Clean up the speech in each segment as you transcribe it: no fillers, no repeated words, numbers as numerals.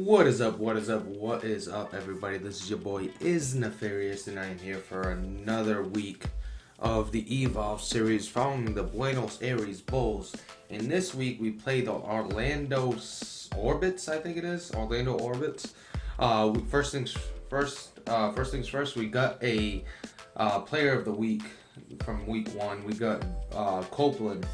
What is up? What is up? What is up, everybody? This is your boy Is Nefarious, and I am here for another week of the Evolve series following the Buenos Aires Bulls. And this week we play the Orlando Orbits, I think it is Orlando Orbits. First things first. We got a Player of the Week from Week 1. We got Copeland.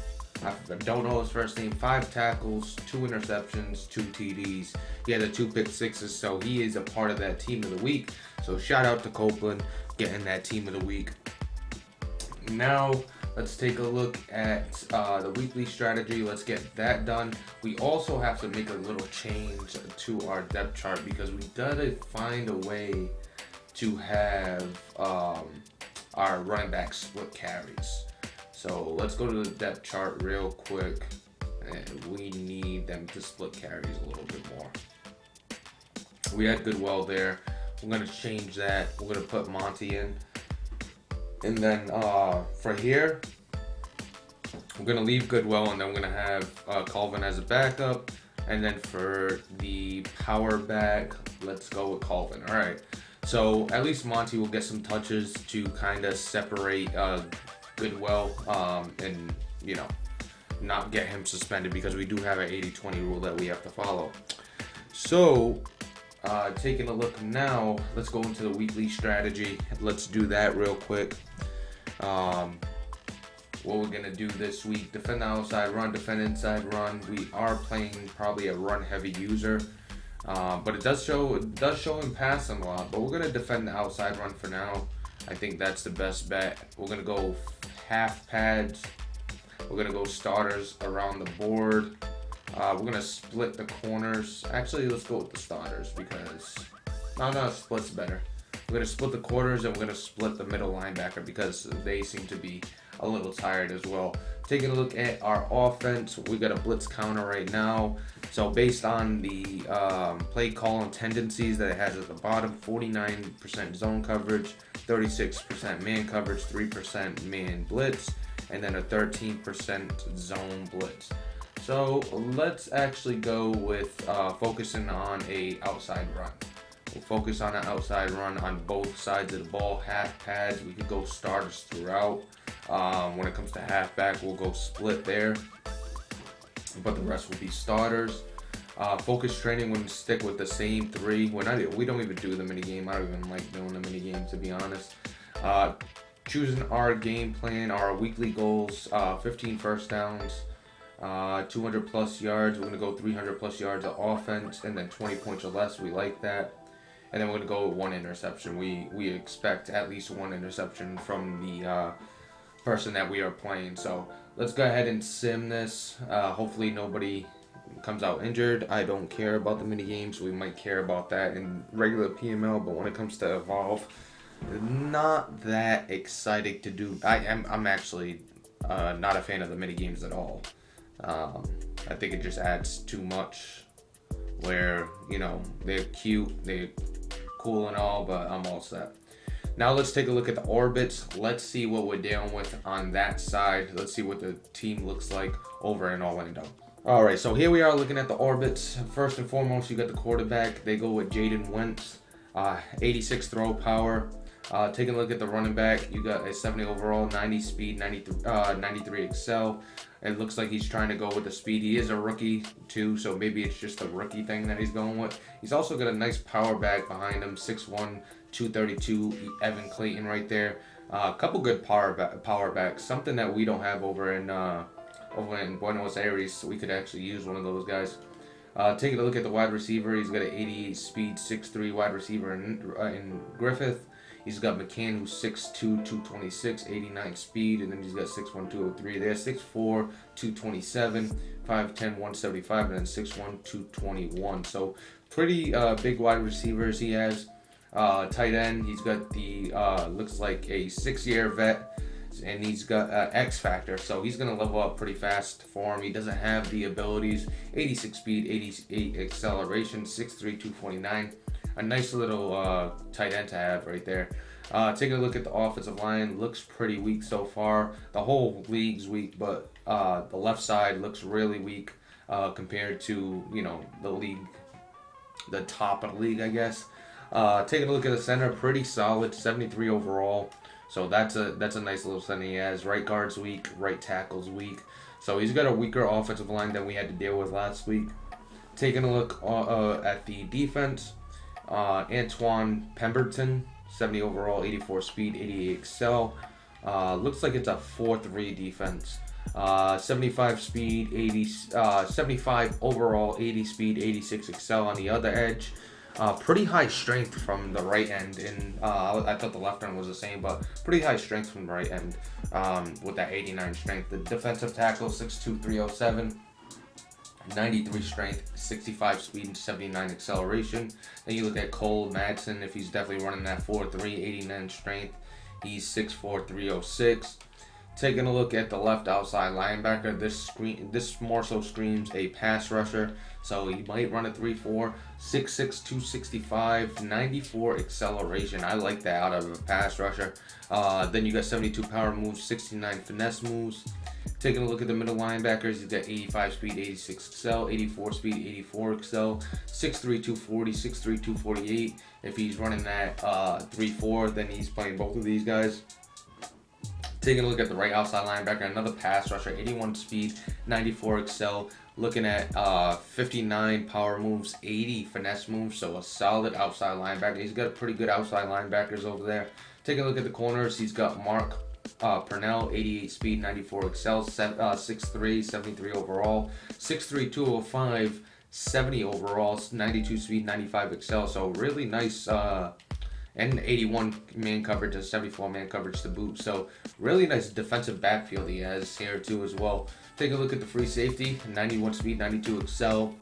I don't know his first name. 5 tackles, 2 interceptions, 2 TDs. He had 2 pick sixes, so he is a part of that team of the week. So shout out to Copeland getting that team of the week. Now let's take a look at the weekly strategy. Let's get that done. We also have to make a little change to our depth chart because we gotta find a way to have our running back split carries. So let's go to the depth chart real quick, and we need them to split carries a little bit more. We had Goodwill there. We're going to change that. We're going to put Monty in. And then for here, we're going to leave Goodwill, and then we're going to have Colvin as a backup. And then for the power back, let's go with Colvin. All right. So at least Monty will get some touches to kind of separate Goodwill and not get him suspended because we do have an 80-20 rule that we have to follow. So taking a look now, let's go into the weekly strategy. Let's do that real quick. What we're gonna do this week: defend the outside run, defend inside run. We are playing probably a run heavy user, but it does show him passing a lot, but we're gonna defend the outside run for now. I think that's the best bet. We're going to go half pads. We're going to go starters around the board. We're going to split the corners. Actually, let's go with the starters because... No, split's better. We're going to split the corners and we're going to split the middle linebacker because they seem to be a little tired as well. Taking a look at our offense, we got a blitz counter right now. So based on the play call and tendencies that it has at the bottom, 49% zone coverage, 36% man coverage, 3% man blitz, and then a 13% zone blitz. So let's actually go with focusing on a outside run. We'll focus on an outside run on both sides of the ball, half pads. We could go starters throughout. When it comes to halfback, we'll go split there, but the rest will be starters. Focus training, when we stick with the same 3. We don't even do the mini game. I don't even like doing the mini game, to be honest. Choosing our game plan, our weekly goals: 15 first downs, 200 plus yards. We're gonna go 300 plus yards of offense, and then 20 points or less. We like that. And then we're gonna go with 1 interception. We expect at least 1 interception from the person that we are playing. So let's go ahead and sim this. Hopefully nobody comes out injured. I don't care about the mini games. We might care about that in regular PML, but when it comes to Evolve, not that exciting to do. I'm actually not a fan of the mini games at all. I think it just adds too much. Where they're cute, they're cool and all, but I'm all set. Now let's take a look at the orbits. Let's see what we're dealing with on that side. Let's see what the team looks like over in Orlando. All right, so here we are looking at the orbits. First and foremost, you got the quarterback. They go with Jaden Wentz, 86 throw power. Taking a look at the running back, you got a 70 overall, 90 speed, 93 excel. It looks like he's trying to go with the speed. He is a rookie too, so maybe it's just a rookie thing that he's going with. He's also got a nice power back behind him, 6'1", 232, Evan Clayton right there. A couple good power backs, something that we don't have over in Buenos Aires, so we could actually use one of those guys. Taking a look at the wide receiver, he's got an 88 speed, 6'3" wide receiver in Griffith. He's got McCann, who's 6'2", 226, 89 speed, and then he's got 6'1", 203 there, 6'4", 227, 5'10", 175, and then 6'1", 221. So pretty big wide receivers he has. Tight end, he's got the looks like a 6-year vet, and he's got X factor, so he's gonna level up pretty fast for him. He doesn't have the abilities. 86 speed, 88 acceleration, 6'3", 249. A nice little tight end to have right there. Taking a look at the offensive line, looks pretty weak so far. The whole league's weak, but the left side looks really weak compared to the league the top of the league, I guess. Taking a look at the center, pretty solid, 73 overall. So that's a nice little center he has. Right guard's weak, right tackle's weak. So he's got a weaker offensive line than we had to deal with last week. Taking a look at the defense, Antoine Pemberton, 70 overall, 84 speed, 88 excel. Looks like it's a 4-3 defense. 75 speed, 75 overall, 80 speed, 86 excel on the other edge. Pretty high strength from the right end, and I thought the left end was the same, but pretty high strength from the right end with that 89 strength. The defensive tackle, 6'2", 307, 93 strength, 65 speed, and 79 acceleration. Then you look at Cole Madsen, if he's definitely running that 4'3", 89 strength. He's 6'4", 306. Taking a look at the left outside linebacker, this more so screams a pass rusher. So he might run a 3-4, 6'6", 265, 94 acceleration. I like that out of a pass rusher. Then you got 72 power moves, 69 finesse moves. Taking a look at the middle linebackers, he's got 85 speed, 86 excel, 84 speed, 84 excel, 6'3", 240, 6'3", 248. If he's running that 3-4, then he's playing both of these guys. Taking a look at the right outside linebacker, another pass rusher, 81 speed, 94 excel. Looking at 59 power moves, 80 finesse moves, so a solid outside linebacker. He's got pretty good outside linebackers over there. Taking a look at the corners, he's got Mark Purnell, 88 speed, 94 excel, 6'3", 73 overall, 6'3", 205, 70 overall, 92 speed, 95 excel. So really nice. And 81 man coverage and 74 man coverage to boot. So really nice defensive backfield he has here too as well. Take a look at the free safety, 91 speed, 92 excel,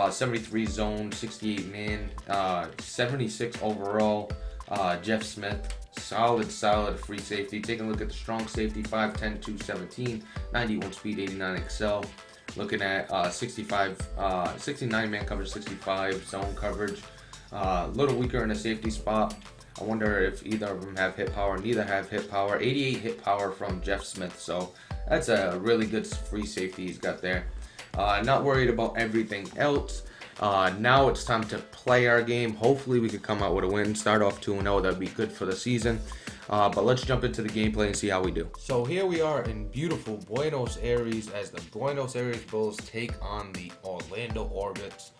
73 zone, 68 man, 76 overall. Jeff Smith, solid free safety. Taking a look at the strong safety, 5'10", 217, 91 speed, 89 excel. Looking at 69 man coverage, 65 zone coverage. A little weaker in the safety spot. I wonder if either of them have hit power. Neither have hit power. 88 hit power from Jeff Smith. So that's a really good free safety he's got there. Not worried about everything else. Now it's time to play our game. Hopefully we can come out with a win. Start off 2-0. That'd be good for the season. But let's jump into the gameplay and see how we do. So here we are in beautiful Buenos Aires as the Buenos Aires Bulls take on the Orlando Orbits.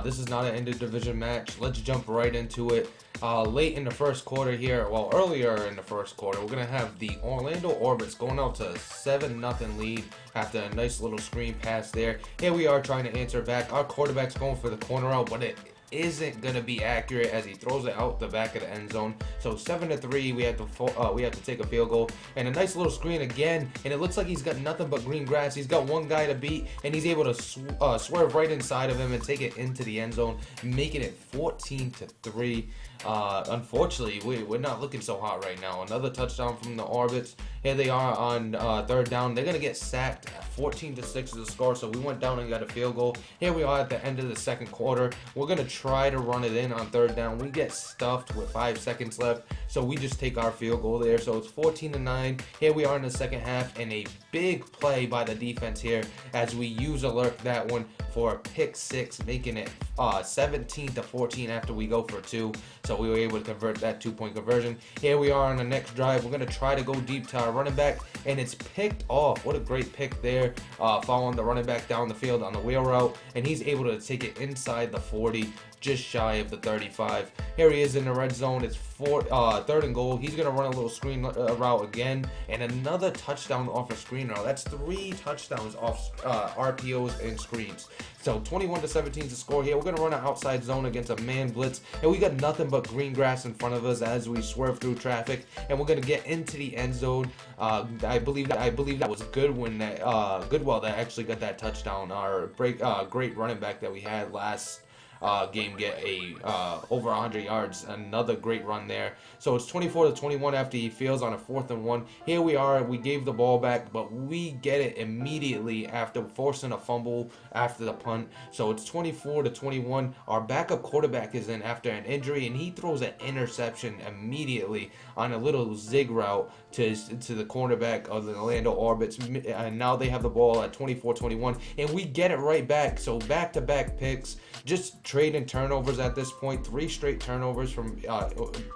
This is not an interdivision match. Let's jump right into it. Late in the first quarter here, well, earlier in the first quarter, we're going to have the Orlando Orbits going out to a 7-0 lead after a nice little screen pass there. Here we are trying to answer back. Our quarterback's going for the corner out, but it isn't going to be accurate as he throws it out the back of the end zone. So 7-3, we have to take a field goal. And a nice little screen again, and it looks like he's got nothing but green grass. He's got one guy to beat, and he's able to swerve right inside of him and take it into the end zone, making it 14-3. Unfortunately, we're not looking so hot right now. Another touchdown from the Orbits. Here they are on third down. They're going to get sacked. 14-6 is the score, so we went down and got a field goal. Here we are at the end of the second quarter. We're going to try to run it in on third down. We get stuffed with 5 seconds left, so we just take our field goal there. So it's 14-9. Here we are in the second half, and a big play by the defense here as we use alert that one for a pick six, making it 17-14 after we go for 2. So we were able to convert that 2-point conversion. Here we are on the next drive. We're going to try to go deep to our running back, and it's picked off. What a great pick there, following the running back down the field on the wheel route, and he's able to take it inside the 40, just shy of the 35. Here he is in the red zone. It's third and goal. He's going to run a little screen route again, and another touchdown off a screen route. That's 3 touchdowns off RPOs and screens. So 21-17 is the score here. We're going to run an outside zone against a man blitz, and we got nothing but green grass in front of us as we swerve through traffic, and we're going to get into the end zone. I believe that was Goodwell that actually got that touchdown. Our great running back that we had last game get over 100 yards. Another great run there. So it's 24-21 after he fails on a 4th and 1. Here we are. We gave the ball back, but we get it immediately after forcing a fumble after the punt. So it's 24-21. Our backup quarterback is in after an injury, and he throws an interception immediately on a little zig route to the cornerback of the Orlando Orbits. And now they have the ball at 24-21, and we get it right back. So back-to-back picks. Just trading turnovers at this point. 3 straight turnovers from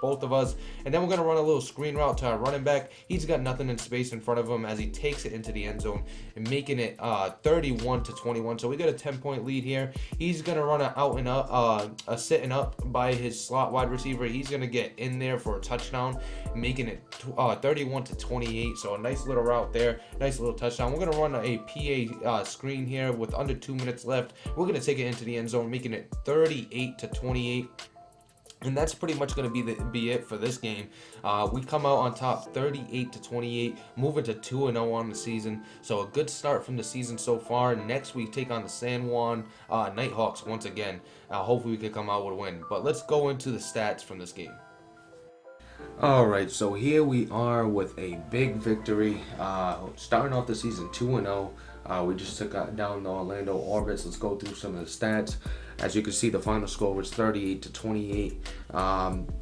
both of us. And then we're going to run a little screen route to our running back. He's got nothing in space in front of him as he takes it into the end zone and making it 31-21. So we got a 10-point lead here. He's going to run an out and up, a sitting up by his slot wide receiver. He's going to get in there for a touchdown, making it 31-28. So a nice little route there. Nice little touchdown. We're going to run a PA screen here with under 2 minutes left. We're going to take it into the end zone, making it 38-28. And that's pretty much going to be it for this game. We come out on top 38-28, moving to 2-0 on the season. So a good start from the season so far. Next we take on the San Juan Nighthawks once again. Hopefully we can come out with a win. But let's go into the stats from this game. Alright, so here we are with a big victory. Starting off the season 2-0. We just took down the Orlando Orbits. Let's go through some of the stats. As you can see, the final score was 38-28.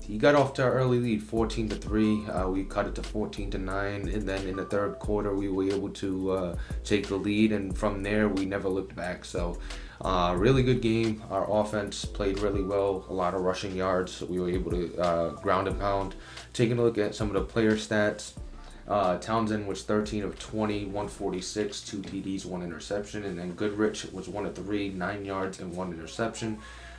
He got off to an early lead, 14-3. We cut it to 14-9, and then in the third quarter, we were able to take the lead. And from there, we never looked back. So, really good game. Our offense played really well. A lot of rushing yards. We were able to ground and pound. Taking a look at some of the player stats. Townsend was 13 of 20, 146, 2 TDs, 1 interception, and then Goodrich was 1 of 3, 9 yards and 1 interception.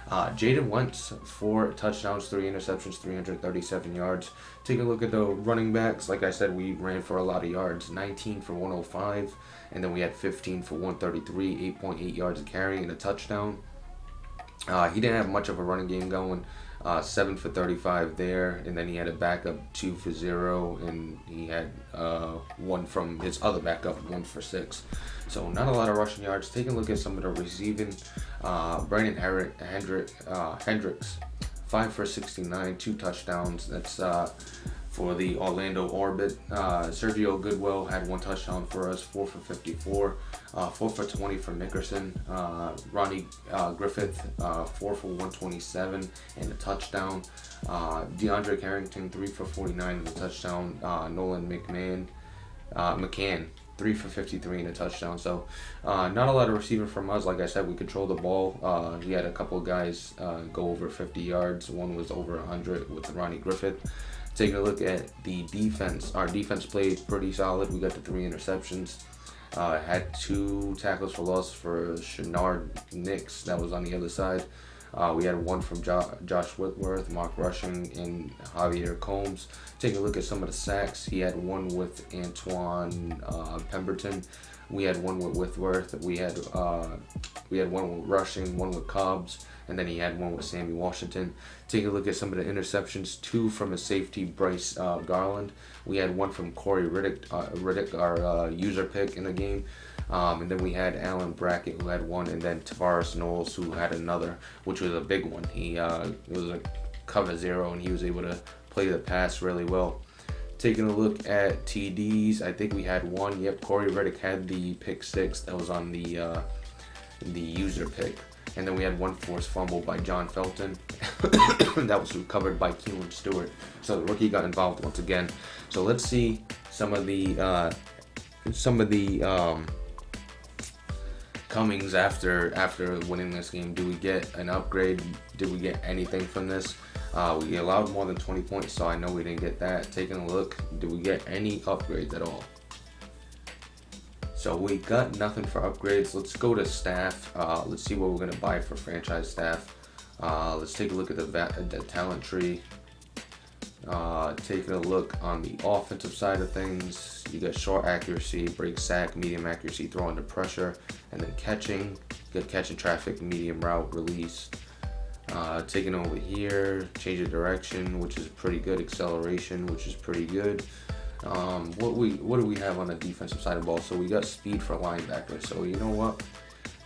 Jaden Wentz, 4 touchdowns, 3 interceptions, 337 yards. Take a look at the running backs. Like I said, we ran for a lot of yards, 19 for 105, and then we had 15 for 133, 8.8 yards a carry and a touchdown. He didn't have much of a running game going. 7 for 35 there, and then he had a backup 2 for 0, and he had 1 from his other backup, 1 for 6. So not a lot of rushing yards. Taking a look at some of the receiving. Brandon Hendricks, 5 for 69, 2 touchdowns. That's for the Orlando Orbit. Sergio Goodwill had 1 touchdown for us, 4 for 54, 4 for 20 for Nickerson. Ronnie Griffith, 4 for 127 and a touchdown. DeAndre Carrington, 3 for 49 and a touchdown. Nolan McCann, 3 for 53 and a touchdown. So not a lot of receiving from us. Like I said, we controlled the ball. He had a couple of guys go over 50 yards. One was over 100 with Ronnie Griffith. Taking a look at the defense. Our defense played pretty solid. We got the 3 interceptions. Had 2 tackles for loss for Shenard Nix. That was on the other side. We had 1 from Josh Whitworth, Mark Rushing, and Javier Combs. Taking a look at some of the sacks. He had 1 with Antoine Pemberton. We had 1 with Whitworth. We had 1 with Rushing, 1 with Cobbs, and then he had 1 with Sammy Washington. Take a look at some of the interceptions. 2 from a safety, Bryce Garland. We had 1 from Corey Riddick, our user pick in the game. And then we had Alan Brackett, who had 1, and then Tavares Knowles, who had another, which was a big one. It was a cover 0, and he was able to play the pass really well. Taking a look at TDs, I think we had 1. Yep, Corey Riddick had the pick 6 that was on the user pick. And then we had 1 forced fumble by John Felton. That was recovered by Keelan Stewart. So the rookie got involved once again. So let's see some of the comings after winning this game. Do we get an upgrade? Did we get anything from this? We allowed more than 20 points, so I know we didn't get that. Taking a look, did we get any upgrades at all? So we got nothing for upgrades. Let's go to staff. Let's see what we're gonna buy for franchise staff. Let's take a look at the talent tree. Taking a look on the offensive side of things, you got short accuracy, break sack, medium accuracy, throw under pressure, and then catching. You got catching traffic, medium route, release. Taking over here, change of direction, which is pretty good. Acceleration, which is pretty good. What do we have on the defensive side of the ball? So we got speed for linebacker. So you know what?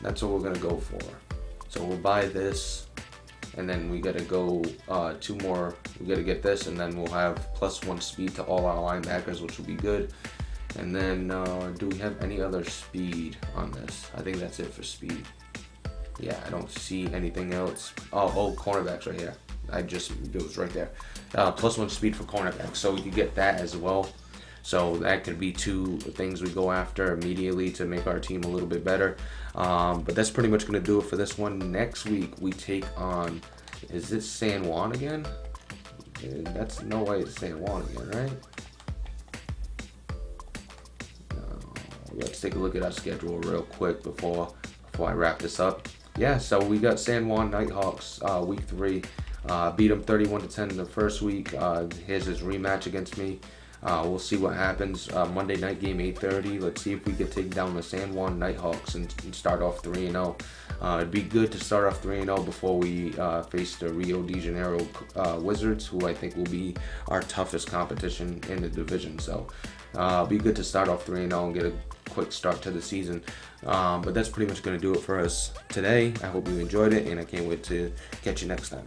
That's what we're gonna go for. So we'll buy this, and then we gotta go 2 more. We gotta get this, and then we'll have +1 speed to all our linebackers, which will be good. And then do we have any other speed on this? I think that's it for speed. Yeah, I don't see anything else. Oh, cornerbacks right here. It was right there. +1 speed for cornerbacks, so we could get that as well. So that could be two things we go after immediately to make our team a little bit better. But that's pretty much going to do it for this one. Next week we take on, is it San Juan again? That's no way it's San Juan again, right? Let's take a look at our schedule real quick before I wrap this up. Yeah, so we got San Juan Nighthawks week 3. Beat them 31-10 in the first week. Here's his rematch against me. We'll see what happens. Monday night game 8:30. Let's see if we can take down the San Juan Nighthawks and start off 3-0. It'd be good to start off 3-0 before we face the Rio de Janeiro Wizards, who I think will be our toughest competition in the division. So it'd be good to start off 3-0 and get a quick start to the season. But that's pretty much going to do it for us today. I hope you enjoyed it, and I can't wait to catch you next time.